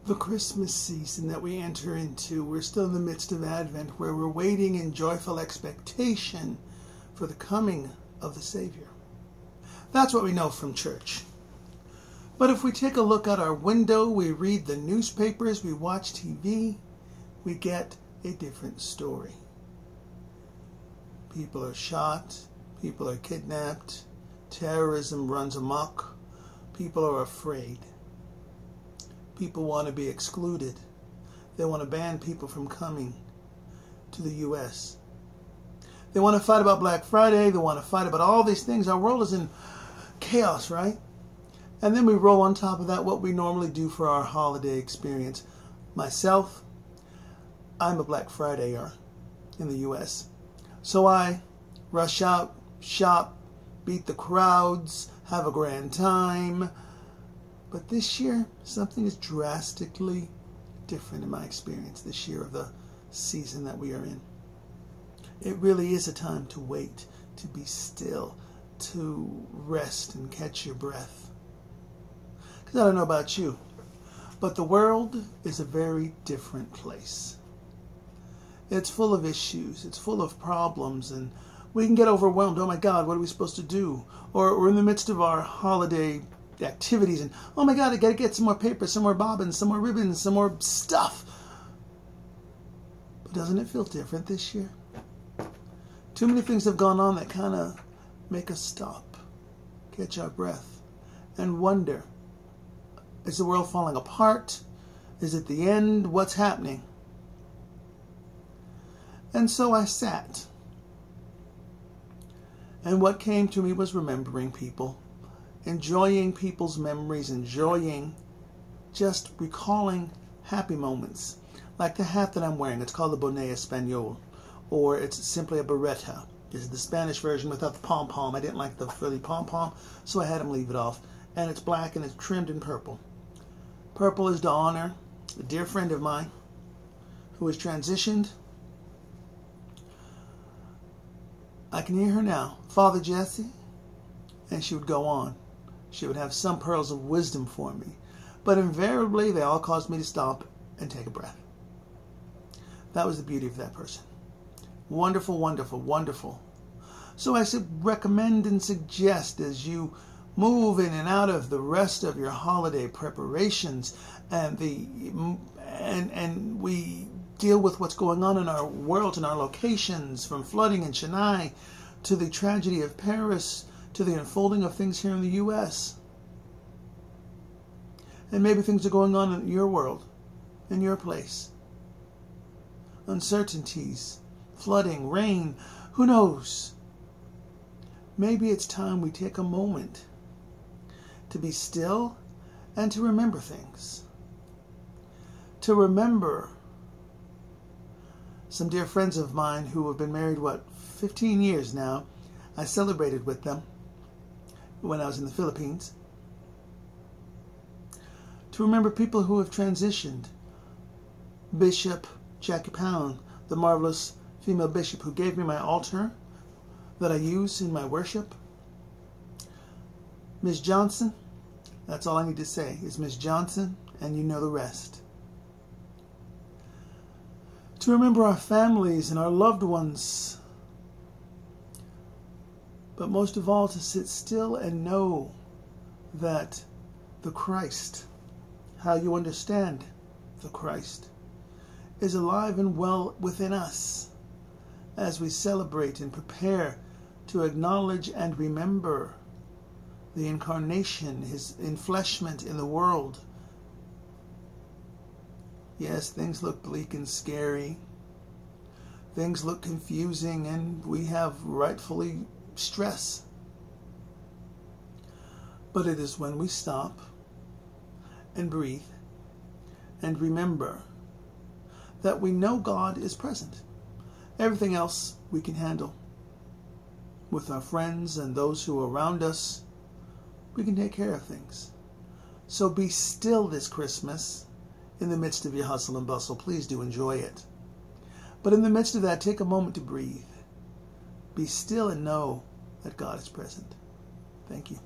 The Christmas season that we enter into, we're still in the midst of Advent, where we're waiting in joyful expectation for the coming of the Savior. That's what we know from church. But if we take a look out our window, we read the newspapers, we watch TV, we get a different story. People are shot, people are kidnapped, terrorism runs amok, people are afraid. People want to be excluded. They want to ban people from coming to the U.S. They want to fight about Black Friday. They want to fight about all these things. Our world is in chaos, right? And then we roll on top of that what we normally do for our holiday experience. Myself, I'm a Black Fridayer in the U.S. So I rush out, shop, beat the crowds, have a grand time. But this year, something is drastically different in my experience this year of the season that we are in. It really is a time to wait, to be still, to rest and catch your breath. Because I don't know about you, but the world is a very different place. It's full of issues, it's full of problems, and we can get overwhelmed. Oh my God, what are we supposed to do? Or we're in the midst of our holiday activities and, oh my God, I gotta get some more paper, some more bobbins, some more ribbons, some more stuff. But doesn't it feel different this year? Too many things have gone on that kind of make us stop, catch our breath, and wonder, is the world falling apart? Is it the end? What's happening? And so I sat, and what came to me was remembering people, enjoying people's memories, enjoying just recalling happy moments. Like the hat that I'm wearing, it's called the Bonnet Espagnol, or it's simply a beretta. This is the Spanish version without the pom-pom. I didn't like the frilly pom-pom, so I had him leave it off. And it's black and it's trimmed in purple. Purple is to honor a dear friend of mine who has transitioned. I can hear her now, Father Jesse, and she would go on. She would have some pearls of wisdom for me. But invariably, they all caused me to stop and take a breath. That was the beauty of that person. Wonderful, wonderful, wonderful. So I recommend and suggest, as you move in and out of the rest of your holiday preparations, and we deal with what's going on in our world and our locations, from flooding in Chennai to the tragedy of Paris, to the unfolding of things here in the U.S. And maybe things are going on in your world, in your place. Uncertainties, flooding, rain, who knows? Maybe it's time we take a moment to be still and to remember things. To remember some dear friends of mine who have been married, 15 years now. I celebrated with them when I was in the Philippines. To remember people who have transitioned. Bishop Jackie Pound, the marvelous female bishop who gave me my altar that I use in my worship. Miss Johnson, that's all I need to say, is Miss Johnson, and you know the rest. To remember our families and our loved ones. But most of all, to sit still and know that the Christ, how you understand the Christ, is alive and well within us as we celebrate and prepare to acknowledge and remember the incarnation, his enfleshment in the world. Yes, things look bleak and scary. Things look confusing, and we have rightfully stress. But it is when we stop and breathe and remember that we know God is present. Everything else we can handle. With our friends and those who are around us, we can take care of things. So be still this Christmas. In the midst of your hustle and bustle, please do enjoy it. But in the midst of that, take a moment to breathe. Be still and know that God is present. Thank you.